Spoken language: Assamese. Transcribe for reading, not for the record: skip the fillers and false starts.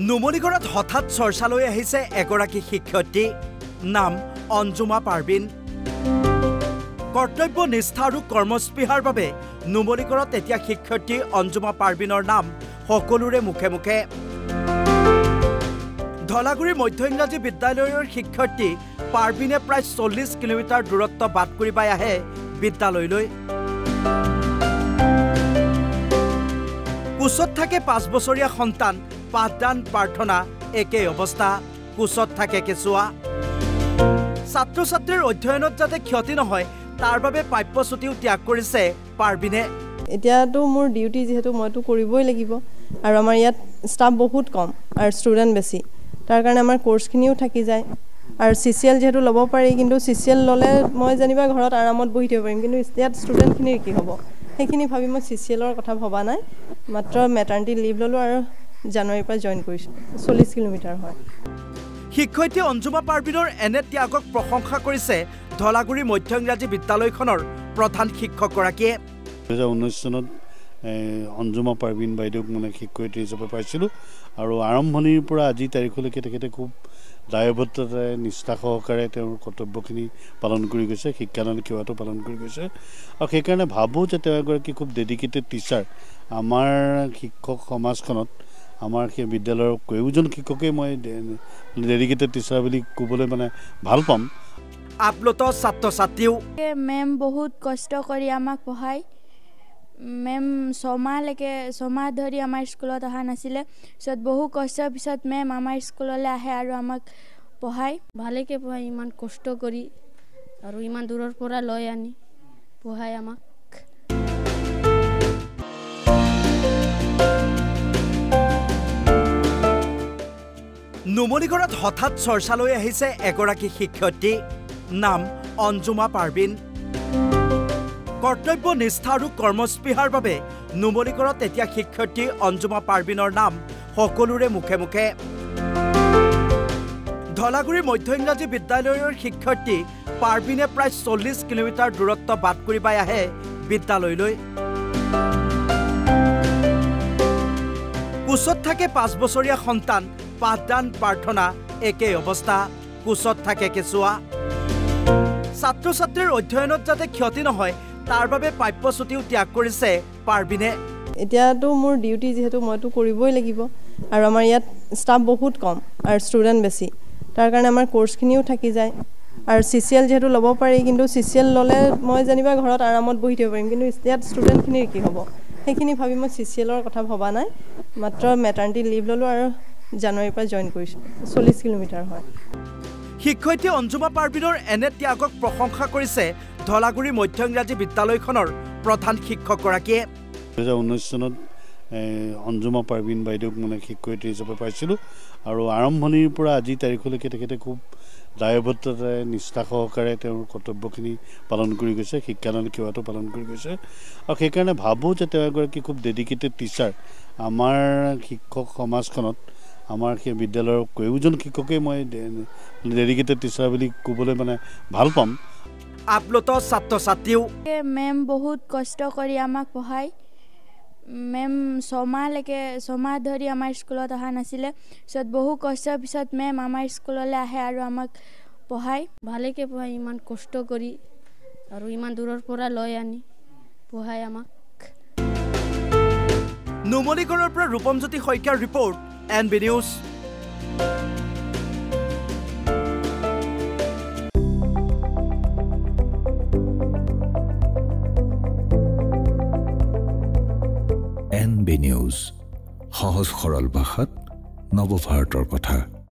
নুমলীগড়ত হঠাৎ চৰ্চালৈ আহিছে এগৰাকী শিক্ষয়িত্ৰী নাম অঞ্জুমা পাৰবিন কৰ্তব্য নিষ্ঠা আৰু কৰ্মস্পৃহাৰ বাবে নুমলীগড়ত এতিয়া শিক্ষয়িত্ৰী অঞ্জুমা পাৰবিনৰ নাম সকলোৰে মুখে মুখে ধলাগুৰি মধ্য ইংৰাজী বিদ্যালয়ৰ শিক্ষয়িত্ৰী পাৰবিনে প্ৰায় 40 কিলোমিটাৰ দূৰত্ব বাট কৰিবাই আহে বিদ্যালয়লৈ কুচত থাকে 5 বছৰীয়া সন্তান পাঠদান প্ৰাৰ্থনা একে অৱস্থা কুচত থাকে কেঁচুৱা ছাত্ৰ ছাত্ৰীৰ অধ্যয়নত যাতে ক্ষতি নহয় তাৰ বাবে পাঠ্যপুথিও ত্যাগ কৰিছে পাৰবিনে এতিয়াতো মোৰ ডিউটি যেহেতু মইতো কৰিবই লাগিব আৰু আমাৰ ইয়াত ষ্টাফ বহুত কম আৰু ষ্টুডেণ্ট বেছি তাৰ কাৰণে আমাৰ কোৰ্সখিনিও থাকি যায় আৰু সিসিএল যেহেতু ল'ব পাৰি কিন্তু সিসিএল ল'লে মই জানিবা ঘৰত আৰামত বহি থাকিব পাৰিম কিন্তু ইয়াত ষ্টুডেণ্টখিনিৰ কি হ'ব সেইখিনি ভাবি মই সিসিএলৰ কথা ভবা নাই মাত্ৰ মেটাৰনিটি লিভ ল'লো আৰু জানুৱাৰীৰ পৰা জইন কৰিছোঁ 40 কিলোমিটাৰ হয় শিক্ষয়িত্ৰী অঞ্জুমা পাৰবিনৰ এনে ত্যাগক প্ৰশংসা কৰিছে ধলাগুৰি মধ্য ইংৰাজী বিদ্যালয়খনৰ প্ৰধান শিক্ষকগৰাকীয়ে 2019 চনত অঞ্জুমা পাৰবিন বাইদেউক মানে শিক্ষয়িত্ৰী হিচাপে পাইছিলোঁ আৰু আৰম্ভণিৰ পৰা আজি তাৰিখলৈকে তেখেতে খুব দায়বদ্ধতাৰে নিষ্ঠা সহকাৰে তেওঁৰ কৰ্তব্যখিনি পালন কৰি গৈছে শিক্ষাদান সেৱাটো পালন কৰি গৈছে আৰু সেইকাৰণে ভাবোঁ যে তেওঁ এগৰাকী খুব ডেডিকেটেড টিচাৰ আমাৰ শিক্ষক সমাজখনত আমাৰ সেই বিদ্যালয়ৰ কেইজন শিক্ষকে মই ডেডিকেটেড টিচাৰ বুলি ক'বলৈ মানে ভাল পাম আপ্লুত ছাত্ৰ ছাত্ৰীও মেম বহুত কষ্ট কৰি আমাক পঢ়ায় মেম ছমাহ ধৰি আমাৰ স্কুলত অহা নাছিলে পিছত বহু কষ্টৰ পিছত মেম আমাৰ স্কুললৈ আহে আৰু আমাক পঢ়ায় ভালকৈ পঢ়ায় ইমান কষ্ট কৰি আৰু ইমান দূৰৰ পৰা লৈ আনি পঢ়ায় আমাক নুমলীগড়ত হঠাৎ চৰ্চালৈ আহিছে এগৰাকী শিক্ষয়িত্ৰী নাম অঞ্জুমা পাৰবিন কৰ্তব্য নিষ্ঠা আৰু কৰ্মস্পৃহাৰ বাবে নুমলীগড়ত এতিয়া শিক্ষয়িত্ৰী অঞ্জুমা পাৰবিনৰ নাম সকলোৰে মুখে মুখে ধলাগুৰি মধ্য ইংৰাজী বিদ্যালয়ৰ শিক্ষয়িত্ৰী পাৰবিনে প্ৰায় 40 কিলোমিটাৰ দূৰত্ব বাট কৰিবাই আহে বিদ্যালয়লৈ কুচত থাকে 5 বছৰীয়া সন্তান পাঠদান প্ৰাৰ্থনা একে অৱস্থা কুচত থাকে কেঁচুৱা ছাত্ৰ ছাত্ৰীৰ অধ্যয়নত যাতে ক্ষতি নহয় তাৰ বাবে পাঠ্যপুথিও ত্যাগ কৰিছে পাৰবিনে এতিয়াতো মোৰ ডিউটি যেহেতু মইতো কৰিবই লাগিব আৰু আমাৰ ইয়াত ষ্টাফ বহুত কম আৰু ষ্টুডেণ্ট বেছি তাৰ কাৰণে আমাৰ কোৰ্সখিনিও থাকি যায় আৰু সিসিএল যেহেতু ল'ব পাৰি কিন্তু সিসিএল ল'লে মই জানিবা ঘৰত আৰামত বহি থাকিব পাৰিম কিন্তু ইয়াত ষ্টুডেণ্টখিনিৰ কি হ'ব সেইখিনি ভাবি মই সিসিএলৰ কথা ভবা নাই মাত্ৰ মেটাৰনিটি লিভ ল'লো আৰু জানুৱাৰীৰ পৰা জইন কৰিছোঁ 40 কিলোমিটাৰ হয় শিক্ষয়িত্ৰী অঞ্জুমা পাৰবিনৰ এনে ত্যাগক প্ৰশংসা কৰিছে ধলাগুৰি মধ্য ইংৰাজী বিদ্যালয়খনৰ প্ৰধান শিক্ষকগৰাকীয়ে 2019 চনত অঞ্জুমা পাৰবিন বাইদেউক মানে শিক্ষয়িত্ৰী হিচাপে পাইছিলোঁ আৰু আৰম্ভণিৰ পৰা আজি তাৰিখলৈকে তেখেতে খুব দায়বদ্ধতাৰে নিষ্ঠা সহকাৰে তেওঁৰ কৰ্তব্যখিনি পালন কৰি গৈছে শিক্ষাদান সেৱাটো পালন কৰি গৈছে আৰু সেইকাৰণে ভাবোঁ যে তেওঁ এগৰাকী খুব ডেডিকেটেড টিচাৰ আমাৰ শিক্ষক সমাজখনত আমাৰ সেই বিদ্যালয়ৰ কেইজন শিক্ষকে মই ডেডিকেটেড টিচাৰ বুলি ক'বলৈ মানে ভাল পাম আপ্লুত ছাত্ৰ ছাত্ৰীও মেম বহুত কষ্ট কৰি আমাক পঢ়ায় মেম ছমাহ ধৰি আমাৰ স্কুলত অহা নাছিলে পিছত বহু কষ্টৰ পিছত মেম আমাৰ স্কুললৈ আহে আৰু আমাক পঢ়ায় ভালকৈ পঢ়ায় ইমান কষ্ট কৰি আৰু ইমান দূৰৰ পৰা লৈ আনি পঢ়ায় আমাক নুমলীগড়ৰ পৰা ৰূপমজ্যোতি শইকীয়াৰ report NB News NB News সহজ সৰল ভাষাত নৱভাৰতৰ কথা